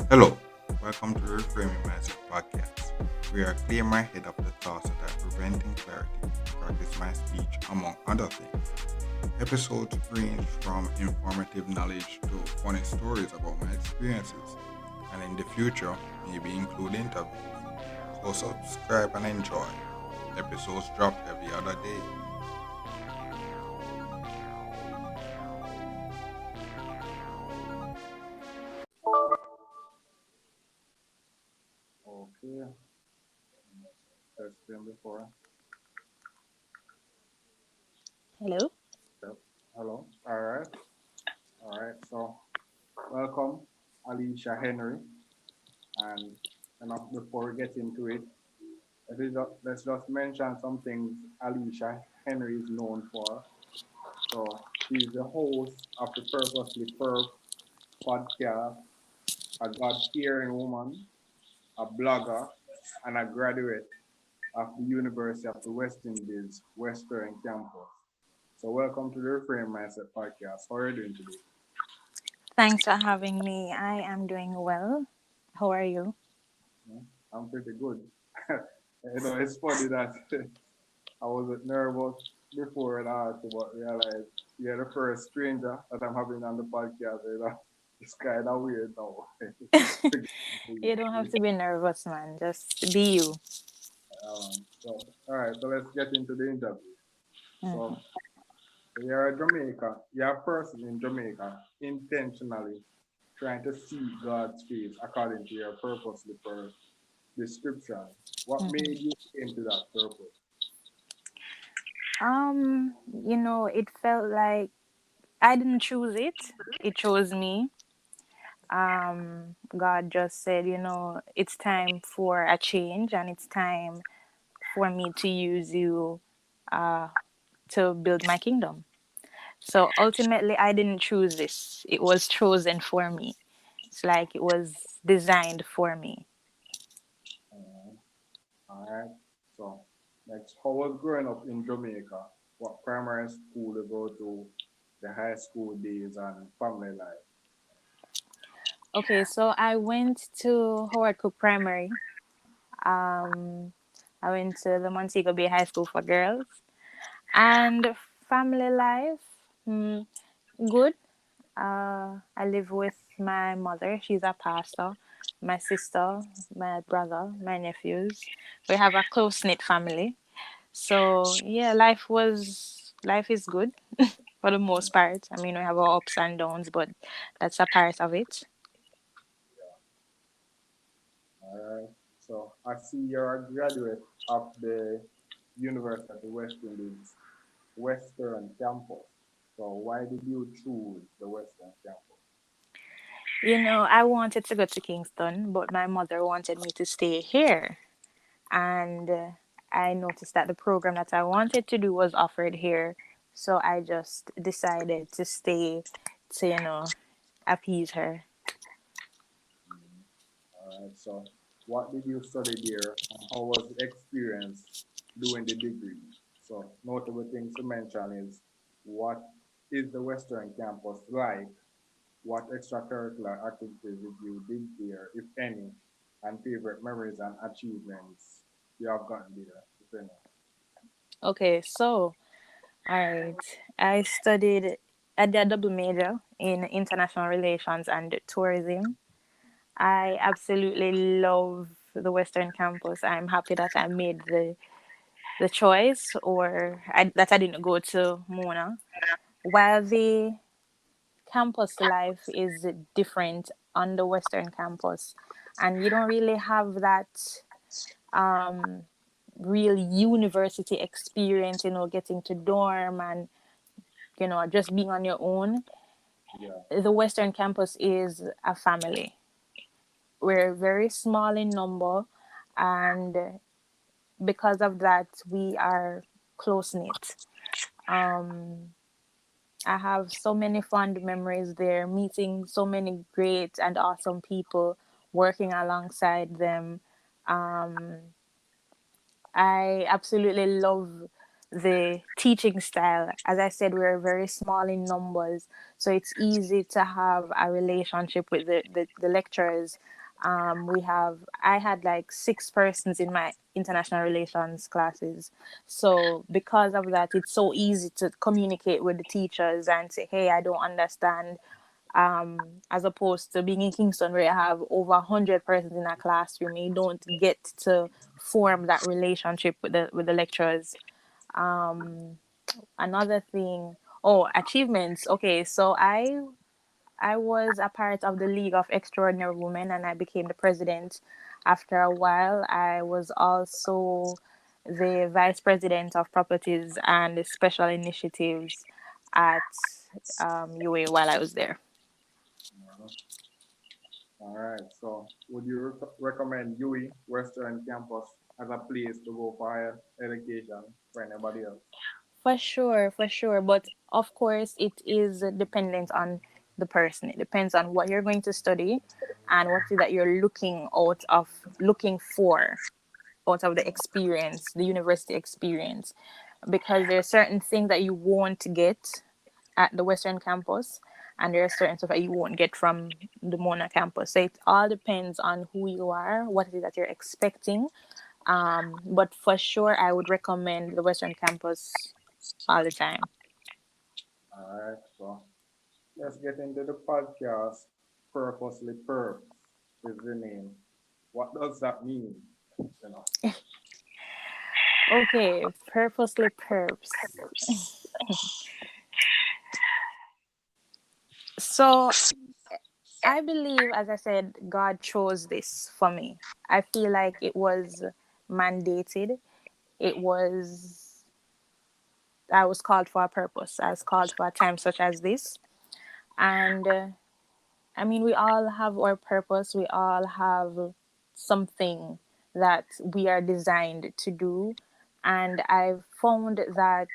Hello, welcome to the Reframing Mindset podcast. We are clear my head of the thoughts that are preventing clarity and practice my speech, among other things. Episodes range from informative knowledge to funny stories about my experiences, and in the future, maybe include interviews. So subscribe and enjoy. Episodes drop every other day. Okay, that's been before. Hello. Yep. Hello. All right. So welcome, Alisha Henry. And before we get into it, let's just mention some things Alisha Henry is known for. So she's the host of the Purposely Perf podcast, a God-fearing woman, a blogger, and a graduate of the University of the West Indies Western Campus. So welcome to the Reframe Mindset podcast. How are you doing today? Thanks for having me. I am doing well. How are you? Yeah, I'm pretty good. It's funny that I was nervous before and after, but realized you're the first stranger that I'm having on the podcast. It's kind of weird now. You don't have to be nervous, man. Just be you. All right, so let's get into the interview. Mhm. So, you're a Jamaica, you're a person in Jamaica intentionally trying to see God's face according to your purposely for description. What Mhm. made you into that purpose? It felt like I didn't choose it. It chose me. God just said, it's time for a change and it's time for me to use you uh to build my kingdom. So ultimately I didn't choose this. It was chosen for me. It's like it was designed for me. Uh, all right. So, next, how was growing up in Jamaica? What primary school you go to, the high school days, and family life? Okay, so I went to Howard Cook Primary. Um, I went to the Montego Bay High School for girls. And family life, good. I live with my mother. She's a pastor. My sister, my brother, my nephews. We have a close knit family. So yeah, life is good for the most part. I mean, we have our ups and downs, but that's a part of it. All right. So, I see you're a graduate of the University of the West Indies Western Campus. So, why did you choose the Western Campus? I wanted to go to Kingston, but my mother wanted me to stay here. And I noticed that the program that I wanted to do was offered here. So I just decided to stay to, appease her. All right. So, what did you study there? And how was the experience doing the degree? So, notable things to mention is what is the Western Campus like? What extracurricular activities did you did there, if any, and favorite memories and achievements you have gotten there, if any? Okay, so, all right. I studied, I did a double major in international relations and tourism. I absolutely love the Western campus. I'm happy that I made the choice that I didn't go to Mona. While the campus life is different on the Western campus, and you don't really have that um, real university experience, getting to dorm and, just being on your own. Yeah. The Western campus is a family. We're very small in number, and because of that, we are close knit. I have so many fond memories there, meeting so many great and awesome people, working alongside them. I absolutely love the teaching style. As I said, we're very small in numbers, so it's easy to have a relationship with the lecturers. I had like 6 persons in my international relations classes. So because of that, it's so easy to communicate with the teachers and say, hey, I don't understand. As opposed to being in Kingston where you have over 100 persons in a classroom, you don't get to form that relationship with the lecturers. Another thing, oh, achievements. Okay, so I was a part of the League of Extraordinary Women and I became the president. After a while, I was also the vice president of properties and special initiatives at UA while I was there. Uh, all right. So, would you recommend UE Western Campus as a place to go for higher education for anybody else? For sure, for sure. But of course, it is dependent on the person. It depends on what you're going to study and what is that you're looking for out of the experience, the university experience. Because there are certain things that you won't get at the Western campus, and there are certain stuff that you won't get from the Mona campus. So it all depends on who you are, what it is that you're expecting. But for sure, I would recommend the Western campus all the time. All right. So, let's get into the podcast. Purposely Perps is the name. What does that mean? You know. Okay, purposely perps. So I believe, as I said, God chose this for me. I feel like it was mandated. It was, I was called for a purpose. I was called for a time such as this. And I mean, we all have our purpose. We all have something that we are designed to do. And I've found that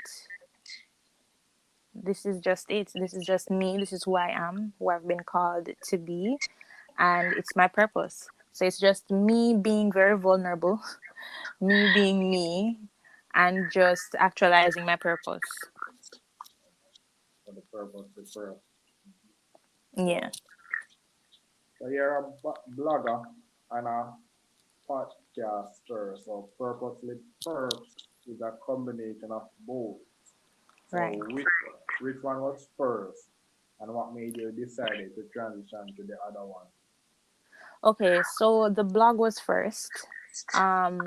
this is just it. This is just me. This is who I am, who I've been called to be. And it's my purpose. So it's just me being very vulnerable, me being me, and just actualizing my purpose. For the Purposely Perps. Yeah, So, so you're a blogger and a podcaster. So, Purposely Perps is a combination of both. right. So, which one was first, and what made you decide to transition to the other one? Okay, so the blog was first. Um,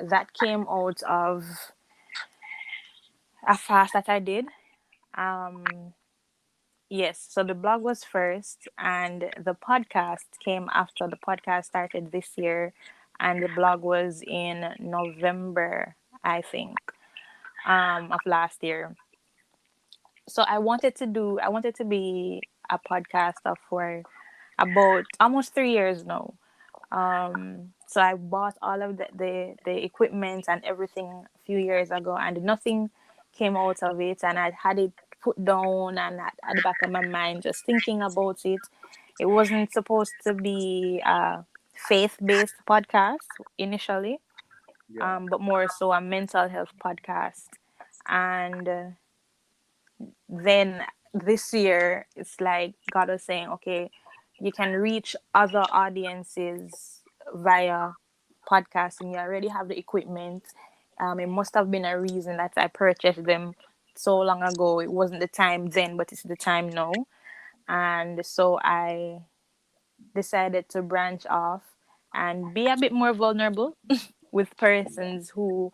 that came out of a fast that I did. Um, yes, so the blog was first, and the podcast came after. The podcast started this year, and the blog was in November, I think, of last year. So I wanted to be a podcaster for about almost 3 years now. So I bought all of the equipment and everything a few years ago, and nothing came out of it. And I had it put down and at the back of my mind, just thinking about it. It wasn't supposed to be a faith-based podcast initially, Yeah, but more so a mental health podcast. And then this year it's like God was saying, okay, you can reach other audiences via podcasting. You already have the equipment. It must have been a reason that I purchased them so long ago. It wasn't the time then, but it's the time now. And so I decided to branch off and be a bit more vulnerable with yeah, persons who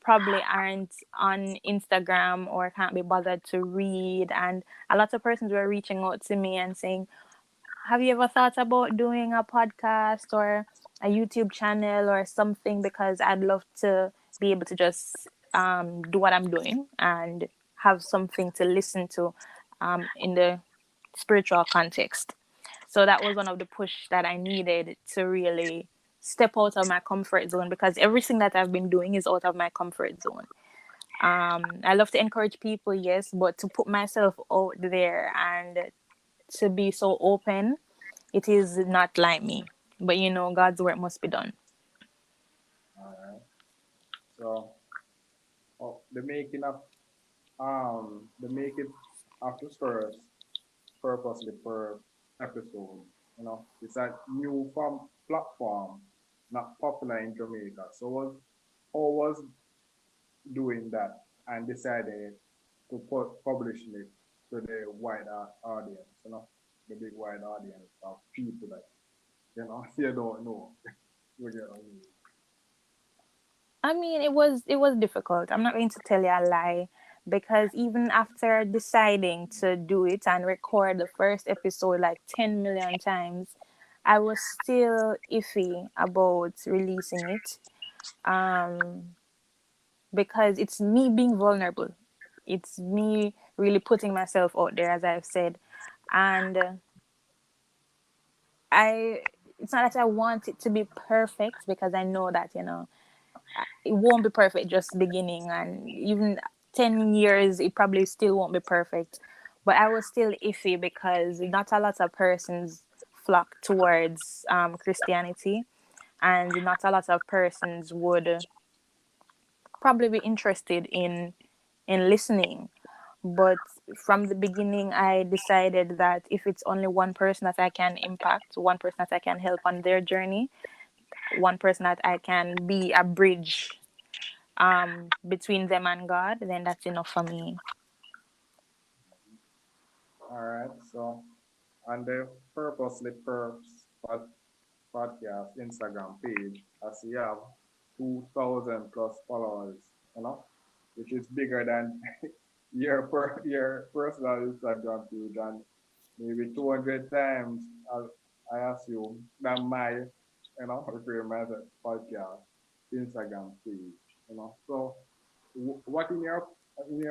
probably aren't on Instagram or can't be bothered to read. And a lot of persons were reaching out to me and saying, have you ever thought about doing a podcast or a YouTube channel or something? Because I'd love to be able to just do what I'm doing and have something to listen to in the spiritual context. So that was one of the push that I needed to really step out of my comfort zone, because everything that I've been doing is out of my comfort zone. I love to encourage people, yes, but to put myself out there and to be so open, it is not like me. But God's work must be done. all right. So, the making of the making of the first purposely per episode. You know, it's a new form platform, not popular in Jamaica. So was always doing that and decided to publish it to the wider audience, you know, the big wide audience of people that you don't know. You get what I mean? I mean, it was difficult. I'm not going to tell you a lie, because even after deciding to do it and record the first episode like 10 million times, I was still iffy about releasing it. Um, because it's me being vulnerable. It's me really putting myself out there, as I've said. And I it's not that I want it to be perfect, because I know that, it won't be perfect just beginning, and even 10 years it probably still won't be perfect. But I was still iffy because not a lot of persons flock towards Christianity, and not a lot of persons would probably be interested in listening. But from the beginning, I decided that if it's only one person that I can impact, one person that I can help on their journey, one person that I can be a bridge between them and God, then that's enough for me. All right. So on the purposely perps podcast Instagram page, I see you have 2,000 plus followers, you know, which is bigger than your personal Instagram page, and maybe 200 times, I assume, than my, Reframing podcast Instagram page, you know. So, what in your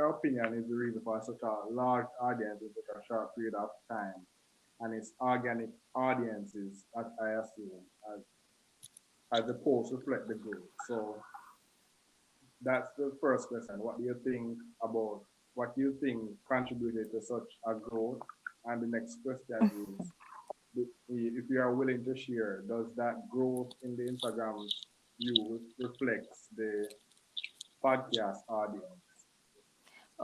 opinion is the reason for such a large audience in such a short period of time, and it's organic audiences, as I assume, as opposed to reflect the growth. So that's the first question. What do you think about what do you think contributed to such a growth? And the next question is, if you are willing to share, does that growth in the Instagram view reflects the podcast audience?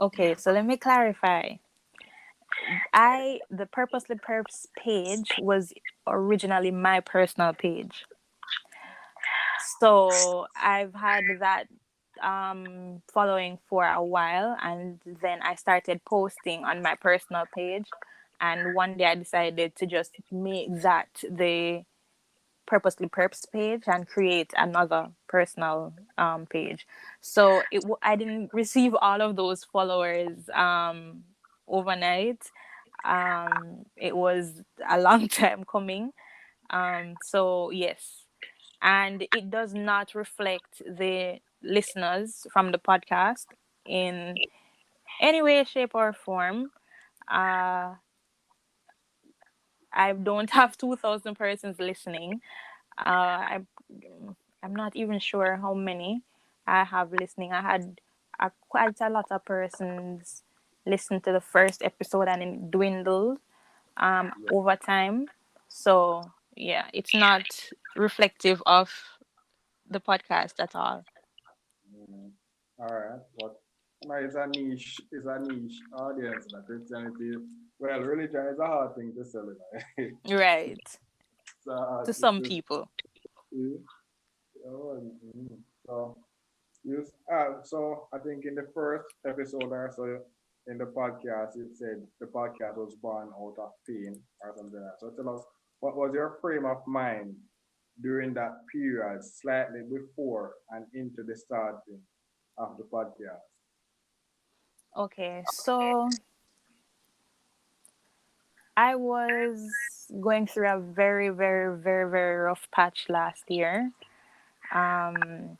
Okay, so let me clarify. The Purposely Perps page was originally my personal page. So I've had that following for a while, and then I started posting on my personal page. And one day I decided to just make that the Purposely Perps page and create another personal page. So I didn't receive all of those followers overnight. It was a long time coming. So yes, and it does not reflect the listeners from the podcast in any way, shape, or form. Uh, I don't have 2,000 persons listening. I'm not even sure how many I have listening. I had quite a lot of persons listen to the first episode, and it dwindled Yeah. over time. So yeah, it's not reflective of the podcast at all. Mm. All right, but it's a niche audience. That Christianity, well, religion is a hard thing to sell. Right. It's a hard To thing some to people. see. Oh, so so I think in the first episode or so in the podcast, it said the podcast was born out of pain or something like that. So tell us, what was your frame of mind during that period, slightly before and into the starting of the podcast? Okay, so I was going through a very, very, very, very rough patch last year. Um,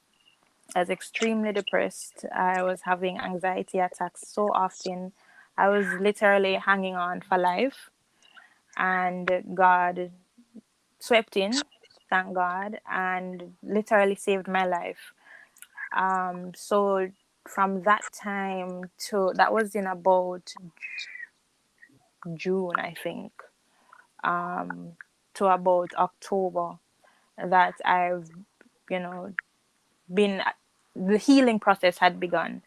I was extremely depressed. I was having anxiety attacks so often. I was literally hanging on for life, and God swept in, thank God, and literally saved my life. So from that time to that was in about June, I think, to about October, that I've, you know, been the healing process had begun.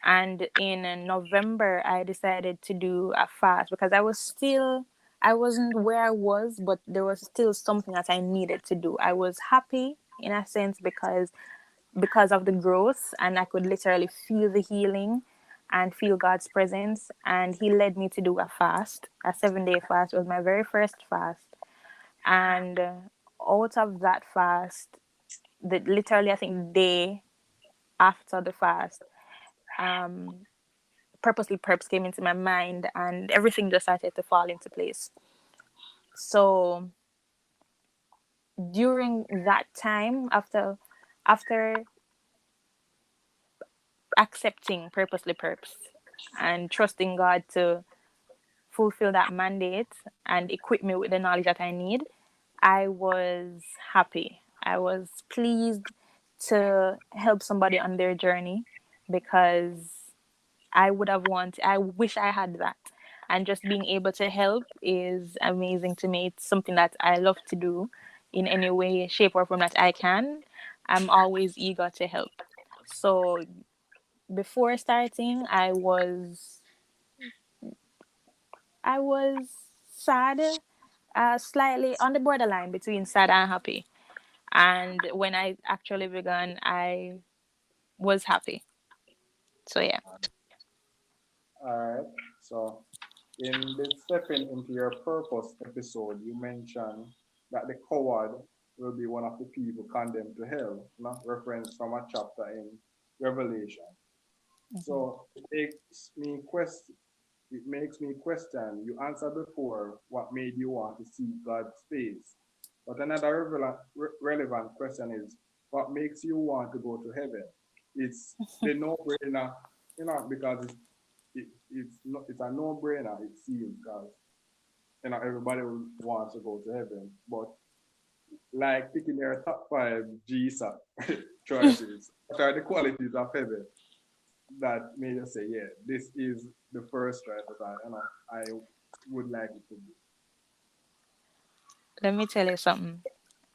And in November, I decided to do a fast because I wasn't where I was, but there was still something that I needed to do. I was happy in a sense because of the growth, and I could literally feel the healing and feel God's presence. And He led me to do a fast, a 7-day fast. It was my very first fast. And out of that fast, literally, I think, day after the fast, um, purposely perps came into my mind and everything just started to fall into place. So during that time, after accepting purposely perps and trusting God to fulfill that mandate and equip me with the knowledge that I need, I was happy. I was pleased to help somebody on their journey because I wish I had that. And just being able to help is amazing to me. It's something that I love to do in any way, shape, or form that I can. I'm always eager to help. So before starting, I was sad, slightly on the borderline between sad and happy. And when I actually began, I was happy. So yeah. All right. So in this stepping into your purpose episode, you mentioned that the coward will be one of the people condemned to hell, reference from a chapter in Revelation. Mm-hmm. So it makes me question. You answered before what made you want to seek God's face. But another relevant question is what makes you want to go to heaven? It's the no-brainer, because it's a no-brainer, it seems, because everybody wants to go to heaven. But like picking their top five Jesus choices, what are the qualities of heaven that made you say, yeah, this is the first choice that I would like it to be. Let me tell you something.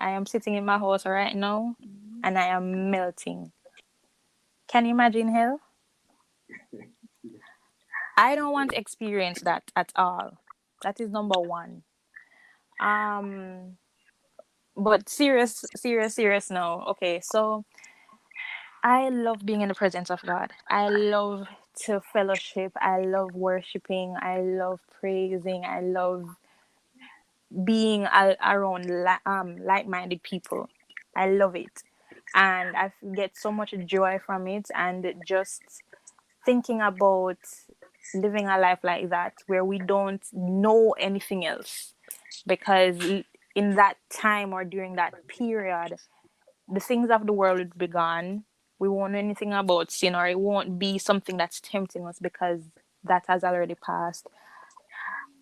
I am sitting in my house right now and I am melting. Can you imagine hell? I don't want to experience that at all. That is number one. Um, but serious now. Okay, so I love being in the presence of God. I love to fellowship. I love worshiping. I love praising. I love being around like-minded people. I love it, and I get so much joy from it. And just thinking about living a life like that, where we don't know anything else, because in that time or during that period, the things of the world will be gone. We won't know anything about sin, or it won't be something that's tempting us because that has already passed.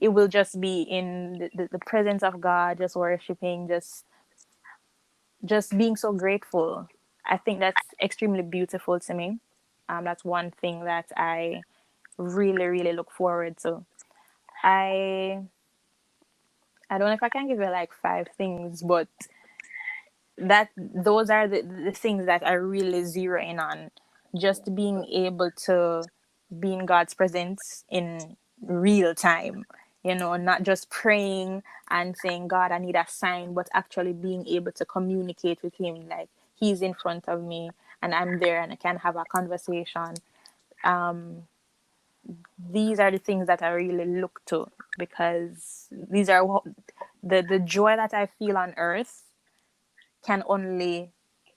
It will just be in the presence of God, just worshiping, just being so grateful. I think that's extremely beautiful to me. That's one thing that I really, really look forward to. I I don't know if I can give you like five things, but that those are the things that I really zero in on. Just being able to be in God's presence in real time, not just praying and saying, God, I need a sign, but actually being able to communicate with Him. Like He's in front of me and I'm there and I can have a conversation. Um, these are the things that I really look to, because these are the joy that I feel on earth can only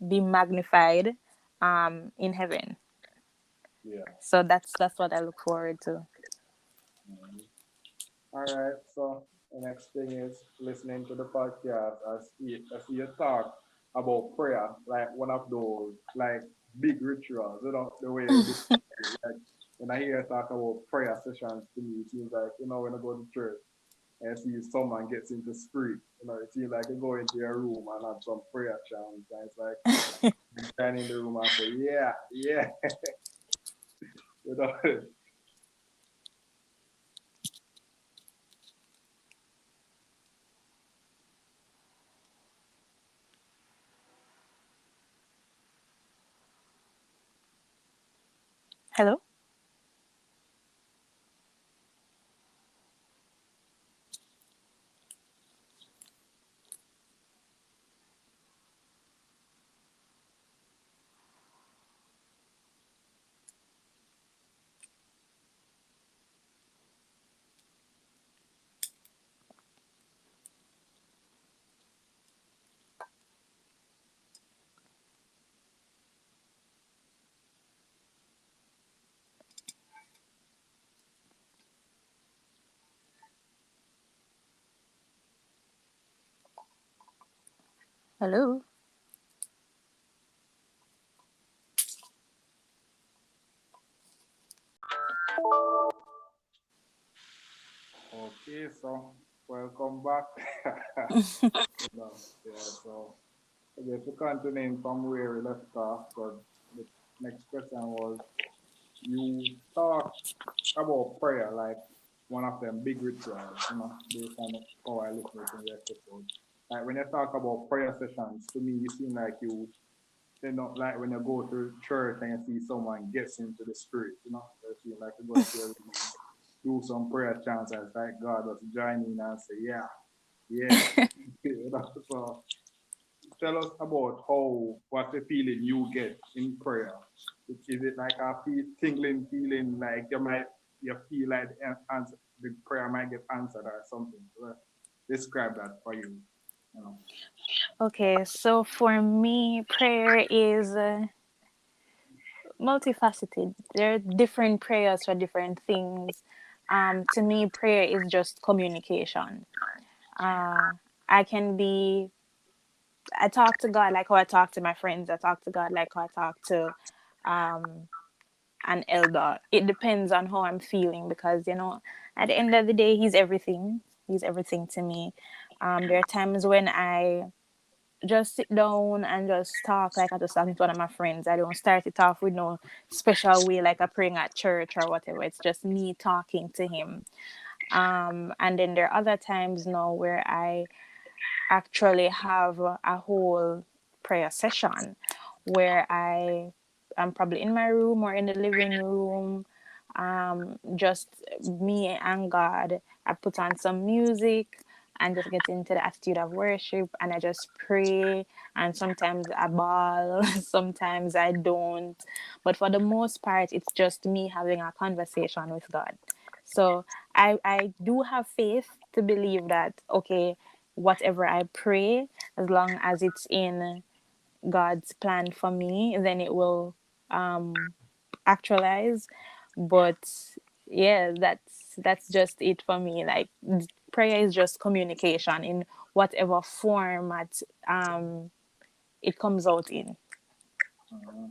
be magnified in heaven. Yeah. So that's what I look forward to. Mhm. All right. So the next thing is listening to the podcast as you talk about prayer, like one of those like big rituals. The way you describe it. Like when I hear you talk about prayer sessions, to me, it seems like when I go to church and see someone gets into spirit. It seems like you go into your room and have some prayer chants, and it's like you stand in the room and say, yeah, yeah, you know. Hello? Hello. Okay, so welcome back. Yeah, so I guess we're continuing from where we left off. Because the next question was you talk about prayer like one of them big rituals, based on how I listened to the episode. Like when you talk about prayer sessions, to me, you seem like like when you go to church and you see someone gets into the spirit, you seem like you go into a room and do some prayer chants and it's like God was joining and say, yeah, yeah. So tell us about what the feeling you get in prayer. Is it like a tingling feeling, like you feel like the prayer might get answered or something? So describe that for you. You know. Okay, so for me, prayer is multifaceted. There are different prayers for different things. To me, prayer is just communication. Uh, I can be, I talk to God like how I talk to my friends. I talk to God like how I talk to um, an elder. It depends on how I'm feeling because, at the end of the day, He's everything. He's everything to me. There are times when I just sit down and just talk like I just talking to one of my friends. I don't start it off with no special way like I'm praying at church or whatever. It's just me talking to Him. And then there are other times now where I actually have a whole prayer session where I'm probably in my room or in the living room, just me and God. I put on some music and just get into the attitude of worship and I just pray. And sometimes I bawl, sometimes I don't. But for the most part, it's just me having a conversation with God. So I do have faith to believe that, okay, whatever I pray, as long as it's in God's plan for me, then it will actualize. But yeah, that's just it for me. Like prayer is just communication in whatever format it comes out in. Uh,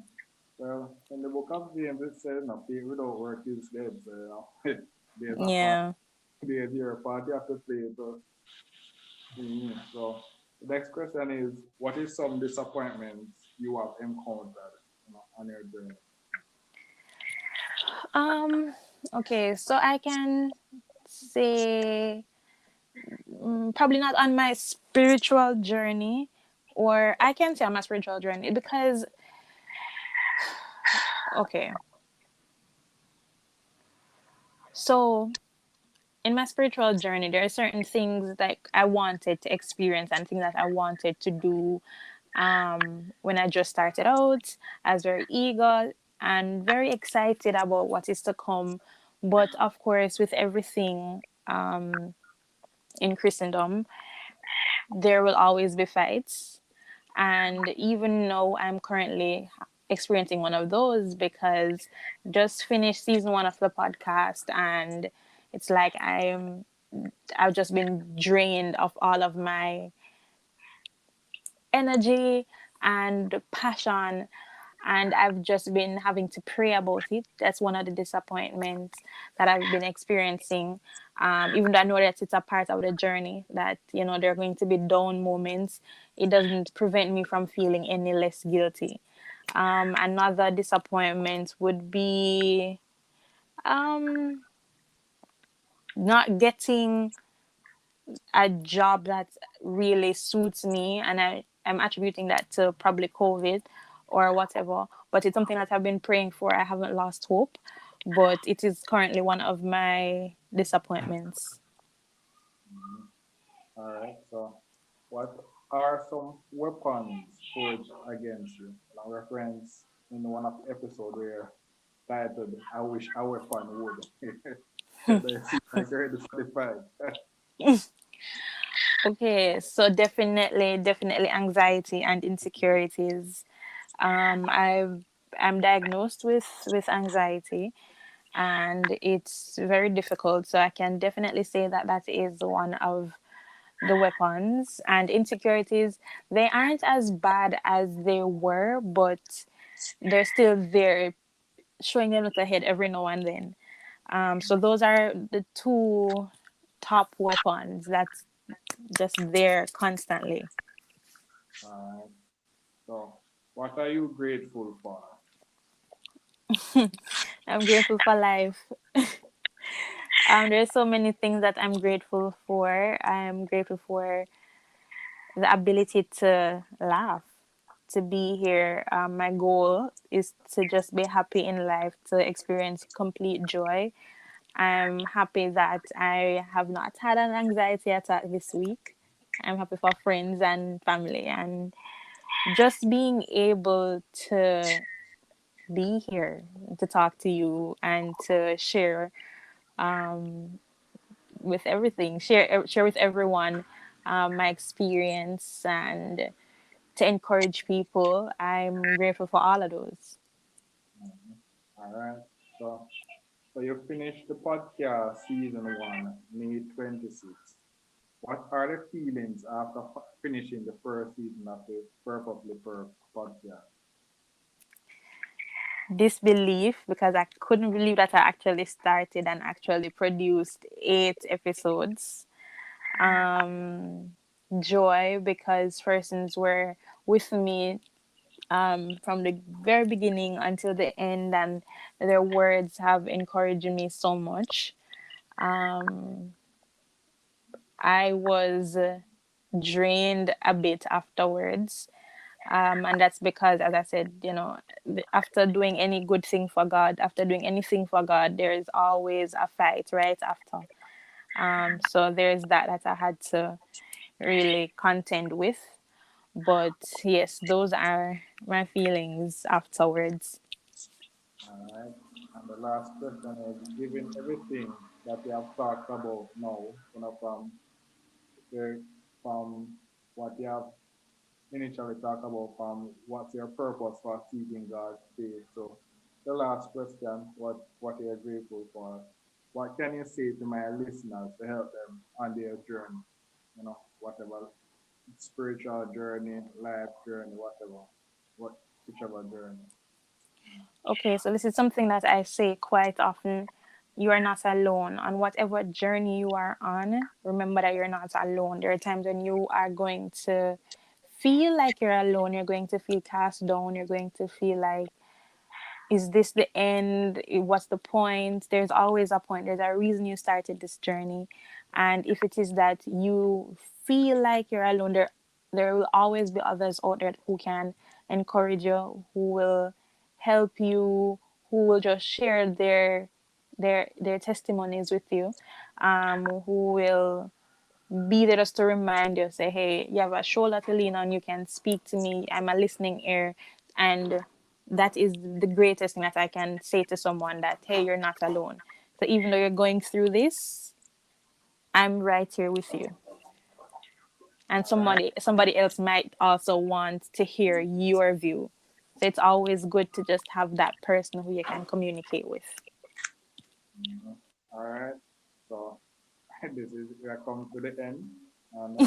well, in the book of James, it says, no, faith without work is dead. So, there's a part, Yeah. there's your part you have to play. So the next question is, what is some disappointments you have encountered, on your journey? Um. Okay, so I can say probably not on my spiritual journey, or I can say on my spiritual journey because okay, so in my spiritual journey, there are certain things that I wanted to experience and things that I wanted to do. When I just started out, I was very eager and very excited about what is to come. But of course, with everything in Christendom, there will always be fights. And even though I'm currently experiencing one of those because just finished season one of the podcast and it's like I've just been drained of all of my energy and passion and I've just been having to pray about it. That's one of the disappointments that I've been experiencing. Even though I know that it's a part of the journey, that there are going to be down moments, it doesn't prevent me from feeling any less guilty. Another disappointment would be um, not getting a job that really suits me, and I'm attributing that to probably COVID or whatever. But it's something that I've been praying for. I haven't lost hope, but it is currently one of my disappointments. Mhm. All right. So, what are some weapons forged against you? I reference in one of the episodes where titled "I wish a weapon would." They seem like you're already satisfied. Okay, so definitely anxiety and insecurities. I'm diagnosed with anxiety, and it's very difficult. So I can definitely say that that is one of the weapons and insecurities, they aren't as bad as they were, but they're still there, showing them little head every now and then. So those are the two top weapons that's just there constantly. Alright. So, what are you grateful for? I'm grateful for life. There's so many things that I'm grateful for. I'm grateful for the ability to laugh, to be here. My goal is to just be happy in life, to experience complete joy. I'm happy that I have not had an anxiety attack this week. I'm happy for friends and family, and just being able to be here to talk to you and to share with everything, share with everyone my experience and to encourage people. I'm grateful for all of those. Mhm. Alright. So, so you finished the podcast season one, May 26th. What are the feelings after finishing the first season of the Purposely Perp podcast? Disbelief, because I couldn't believe that I actually started and actually produced 8 episodes. Joy, because persons were with me from the very beginning until the end, and their words have encouraged me so much. Um, I was drained a bit afterwards. And that's because, as I said, after doing any good thing for God, after doing anything for God, there is always a fight right after. So there's that I had to really contend with. But yes, those are my feelings afterwards. Alright. And the last question is, given everything that we have talked about now, the, from what you have initially talked about, from what's your purpose for seeking God's face. So the last question, what are you grateful for? What can you say to my listeners to help them on their journey? Whatever spiritual journey, life journey, whatever, what whichever journey. Okay, so this is something that I say quite often. You are not alone on whatever journey you are on. Remember that you're not alone. There are times when you are going to feel like you're alone. You're going to feel cast down. You're going to feel like, is this the end? What's the point? There's always a point. There's a reason you started this journey. And if it is that you feel like you're alone, there will always be others out there who can encourage you, who will help you, who will just share their testimonies with you, who will be there just to remind you, say, hey, you have a shoulder to lean on, you can speak to me, I'm a listening ear. And that is the greatest thing that I can say to someone, that, hey, you're not alone. So even though you're going through this, I'm right here with you. And All right. somebody else might also want to hear your view. So it's always good to just have that person who you can communicate with. Mhm. All right. So this is we are coming to the end, and I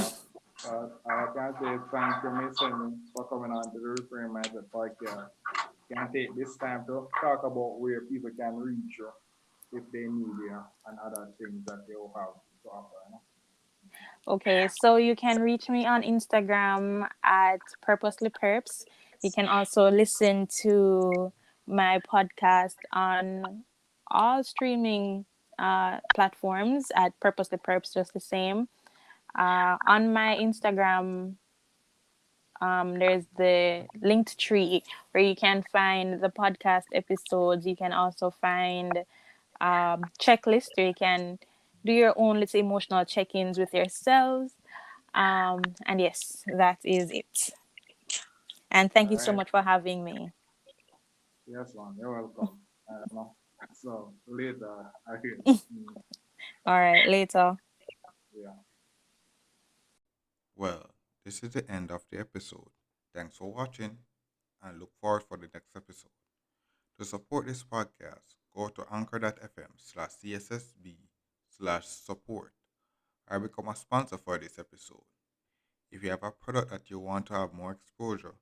can say thank you, Miss Henry, for coming on to the Reframing podcast. Can take this time to talk about where people can reach you if they need you and other things that you have to offer. Okay, so you can reach me on Instagram at Purposely Perps. You can also listen to my podcast on all streaming platforms at Purposely Perps, just the same. On my Instagram, there's the linked tree where you can find the podcast episodes. You can also find checklist where you can do your own little emotional check-ins with yourselves. And yes, that is it. And thank All you so right. much for having me. Yes, man. You're welcome. Know. So later, I hear. All right, later. Yeah. Well, this is the end of the episode. Thanks for watching and look forward for the next episode. To support this podcast, go to anchor.fm/cssb/support or become a sponsor for this episode. If you have a product that you want to have more exposure,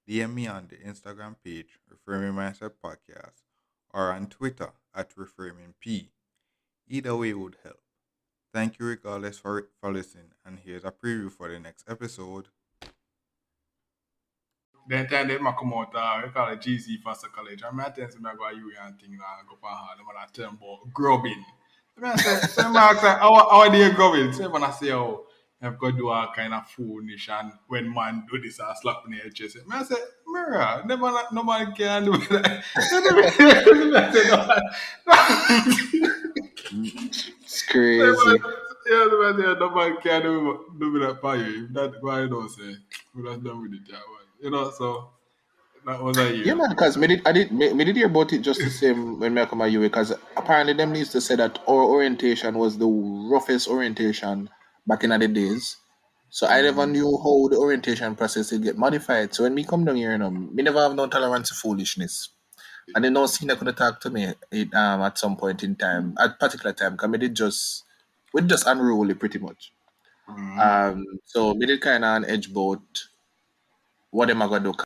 DM me on the Instagram page, Reframing Mindset Podcast, or on Twitter at ReframingP. Either way would help. Thank you regardless for listening, and here's a preview for the next episode. Then time they might come out, we call it GC Foster College. I might tell them I go you and thing like go for hard. I'm gonna tell them about grubbing. I say, so I say, how are they grubbing? So when I say, oh, I've got to do a kind of foolish and when man do this, I slap me in the chest. I say, Mirror, no man can do that. It's crazy. Yeah, no man can do that for you. If that why I don't say, we're not done with it. Yeah, you know, so that was a year. Yeah, man, because me did hear about it just the same when me come at UA, because apparently them used to say that our orientation was the roughest orientation back in the days. So I never knew how the orientation process would get modified. So when me come down here, me never have no tolerance to foolishness. And then no senior could talk to me at some point in time, at particular time, because we just unruly pretty much. So me did kind of an edge boat. What am I gonna do?